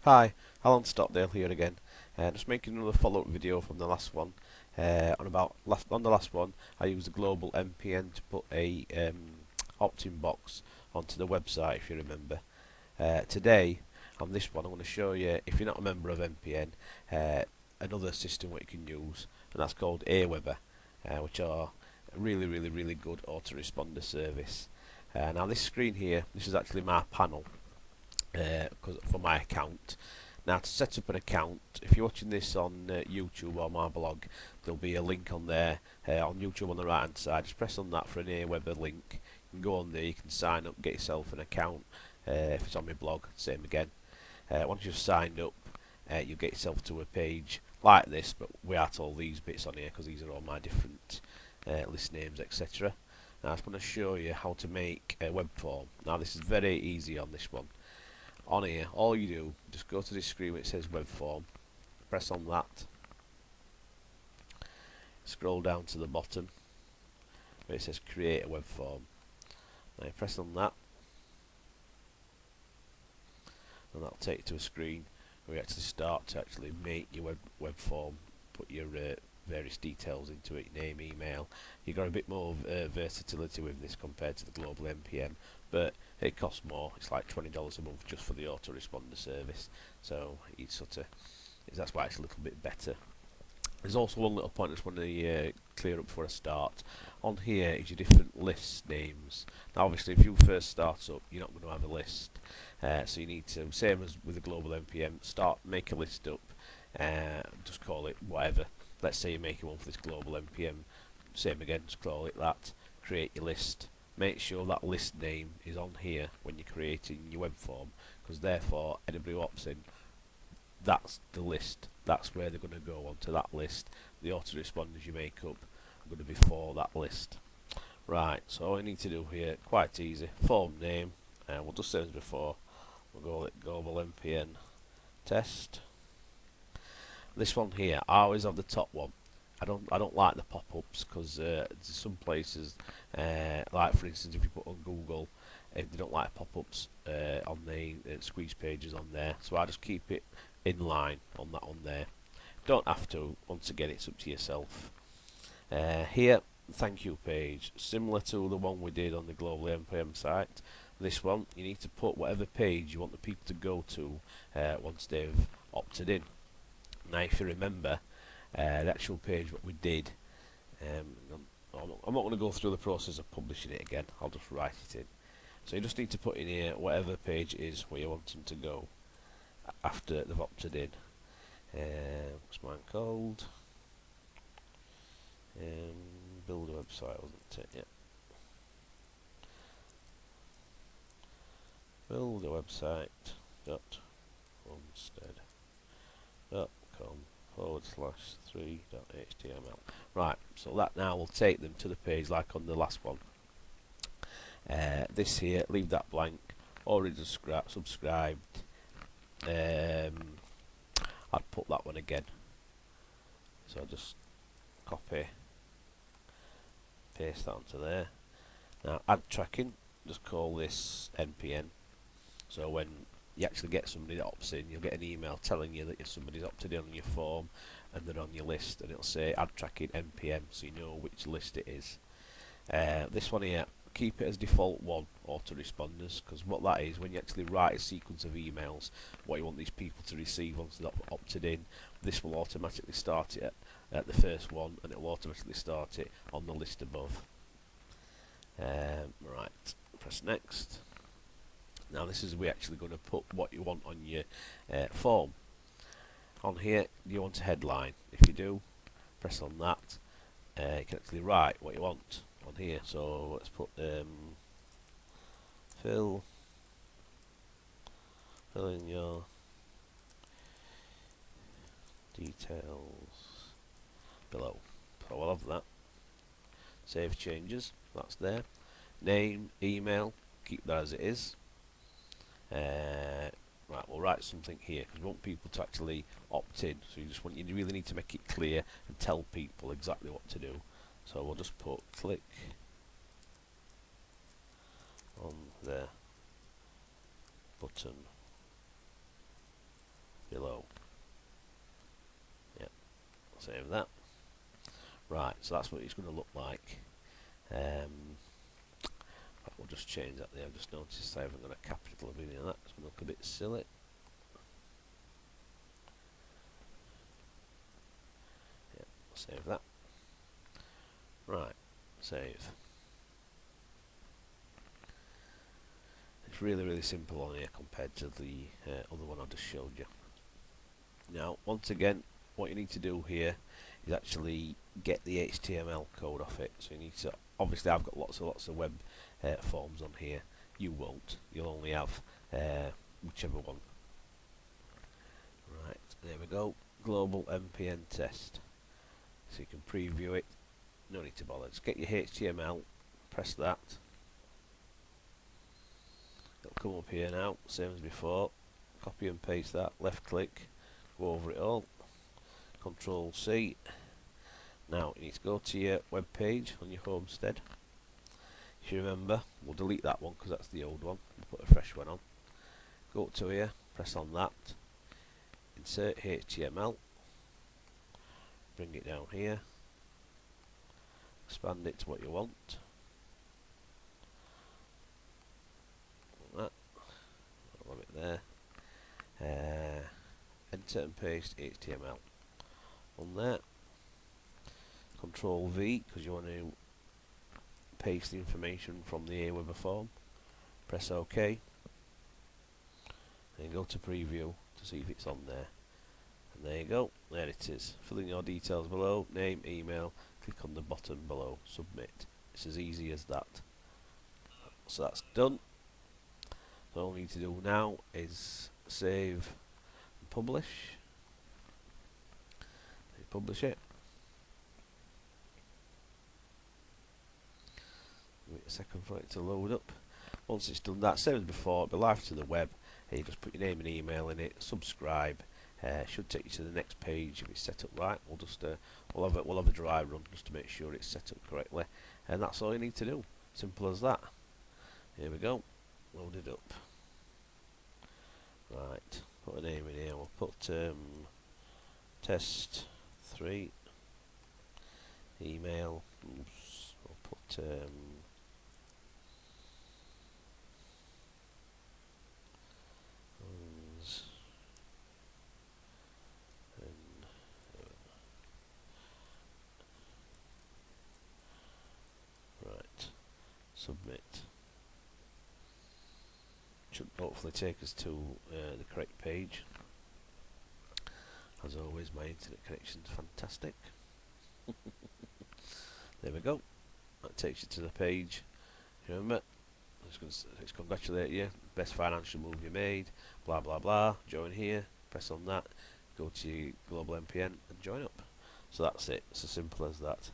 Hi, Alan Stockdale here again. Just making another follow-up video from the last one. On the last one, I used the global MPN to put a opt-in box onto the website, if you remember. Today, on this one, I'm going to show you, if you're not a member of MPN, another system what you can use, and that's called Aweber, which are a really good autoresponder service. Now this screen here, this is actually my panel for my account. Now to set up an account, if you're watching this on YouTube or my blog, there'll be a link on there on YouTube on the right hand side. Just press on that for an Aweber link. You can go on there, you can sign up, get yourself an account. If it's on my blog, same again. Once you've signed up, you'll get yourself to a page like this, but without all these bits on here because these are all my different list names, etc. Now I'm going to show you how to make a web form. Now this is very easy on this one. On here, all you do, just go to this screen where it says web form, press on that, scroll down to the bottom where it says create a web form. Now you press on that, and that'll take you to a screen where you actually start to actually make your web form, put your various details into it, name, email. You've got a bit more versatility with this compared to the global MPM, but it costs more. It's like $20 a month just for the autoresponder service, so that's why it's a little bit better. There's also one little point I just want to clear up before I start. On here is your different list names. Now obviously if you first start up, you're not going to have a list, so you need to, same as with the global MPM, make a list up, just call it whatever. Let's say you're making one for this global MPM, same again, just call it that, create your list. Make sure that list name is on here when you're creating your web form, because therefore anybody who opts in, that's the list, that's where they're going to go onto that list. The autoresponders you make up are going to be for that list. Right, so all you need to do here, quite easy, form name, and we'll just say as before, we'll call it global MPN test. This one here, I always have the top one. I don't like the pop-ups because there's some places, like for instance if you put on Google, they don't like pop-ups on the squeeze pages on there, so I just keep it in line on that one there. Don't have to, once again it's up to yourself. Here, thank you page, similar to the one we did on the global MPM site. This one, you need to put whatever page you want the people to go to once they've opted in. Now if you remember, the actual page what we did, I'm not going to go through the process of publishing it again, I'll just write it in. So you just need to put in here whatever page it is where you want them to go after they've opted in. What's mine called? Build a website, wasn't it? Yeah. Build a website homestead.com/3.html. Right, so that now will take them to the page like on the last one. This here, leave that blank. Already subscribed. I'd put that one again. So I'll just copy, paste that onto there. Now ad tracking, just call this NPN. So when you actually get somebody that opts in, you'll get an email telling you that somebody's opted in on your form and they're on your list, and it'll say ad tracking NPM, so you know which list it is. This one here, keep it as default one, autoresponders, because what that is, when you actually write a sequence of emails, what you want these people to receive once they've opted in, this will automatically start it at the first one, and it will automatically start it on the list above. Right, press next. Now this is where we're actually going to put what you want on your form. On here, you want a headline. If you do, press on that. You can actually write what you want on here. So let's put fill in your details below. So I'll have that. Save changes. That's there. Name, email, keep that as it is. Right, we'll write something here because we want people to actually opt in. So you really need to make it clear and tell people exactly what to do. So we'll just put click on the button Save that. Right, so that's what it's going to look like. We'll just change that there. I've just noticed I haven't got a capital of any of that. It's going to look a bit silly. Yeah, save that. Right, save. It's really simple on here compared to the other one I just showed you. Now, once again, what you need to do here is actually get the HTML code off it. So you need to, obviously I've got lots of web forms on here. You won't. You'll only have whichever one. Right, there we go. Global MPN test. So you can preview it. No need to bother. Just get your HTML. Press that. It'll come up here now, same as before. Copy and paste that. Left click. Go over it all. Control C. Now you need to go to your web page on your homestead. If you remember, we'll delete that one because that's the old one. We'll put a fresh one on. Go up to here, press on that. Insert HTML. Bring it down here. Expand it to what you want. Like that. I'll have it there. Enter and paste HTML on there. Control V because you want to paste the information from the Aweber form. Press OK. And go to preview to see if it's on there. And there you go. There it is. Fill in your details below. Name, email. Click on the button below. Submit. It's as easy as that. So that's done. So all we need to do now is save and publish. Publish it. Wait a second for it to load up. Once it's done that, same as before, it'll be live to the web. You just put your name and email in it, subscribe. Should take you to the next page if it's set up right. We'll just we'll have a dry run just to make sure it's set up correctly, and that's all you need to do. Simple as that. Here we go. Load it up. Right. Put a name in here. We'll put test 3. Email. Oops. We'll put right. Submit. Should hopefully take us to the correct page. As always, my internet connection's fantastic. There we go. That takes you to the page. Remember, it's congratulate you. Best financial move you made. Blah blah blah. Join here. Press on that. Go to your global MPN and join up. So that's it. It's as simple as that.